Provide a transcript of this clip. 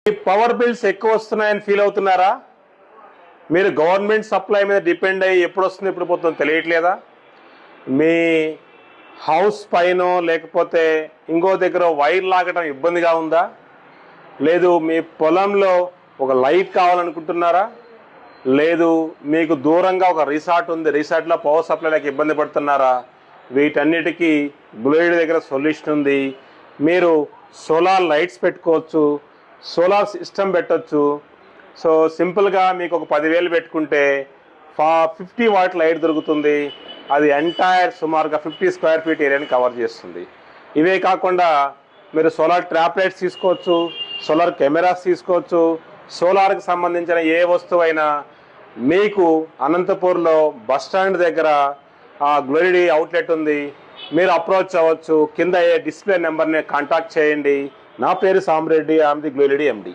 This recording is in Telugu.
ఈ పవర్ బిల్స్ ఎక్కువ వస్తున్నాయని ఫీల్ అవుతున్నారా? మీరు గవర్నమెంట్ సప్లై మీద డిపెండ్ అయ్యి ఎప్పుడు వస్తుంది ఎప్పుడు పోతుందో తెలియట్లేదా? మీ హౌస్ పైన లేకపోతే ఇంకో దగ్గర వైర్ లాగడం ఇబ్బందిగా ఉందా? లేదు మీ పొలంలో ఒక లైట్ కావాలనుకుంటున్నారా? లేదు మీకు దూరంగా ఒక రిసార్ట్ ఉంది, రిసార్ట్లో పవర్ సప్లైలకు ఇబ్బంది పడుతున్నారా? వీటన్నిటికీ గ్లోయిడ్ దగ్గర సొల్యూషన్ ఉంది. మీరు సోలార్ లైట్స్ పెట్టుకోవచ్చు, సోలార్ సిస్టమ్ పెట్టచ్చు. సో సింపుల్గా మీకు ఒక 10,000 పెట్టుకుంటే 50 వాట్ లైట్ దొరుకుతుంది. అది ఎంటైర్ సుమారుగా 50 స్క్వేర్ ఫీట్ ఏరియాని కవర్ చేస్తుంది. ఇవే కాకుండా మీరు సోలార్ ట్రాప్ లైట్స్ తీసుకోవచ్చు, సోలార్ కెమెరాస్ తీసుకోవచ్చు. సోలార్కి సంబంధించిన ఏ వస్తువైనా మీకు అనంతపూర్లో బస్టాండ్ దగ్గర గ్లోయిడ్ అవుట్లెట్ ఉంది, మీరు అప్రోచ్ అవ్వచ్చు. కింద డిస్ప్లే నెంబర్ని కాంటాక్ట్ చేయండి. నా పేరు సామిరెడ్డి, ఐఎమ్ ది గ్లోయిడ్ ఎండి.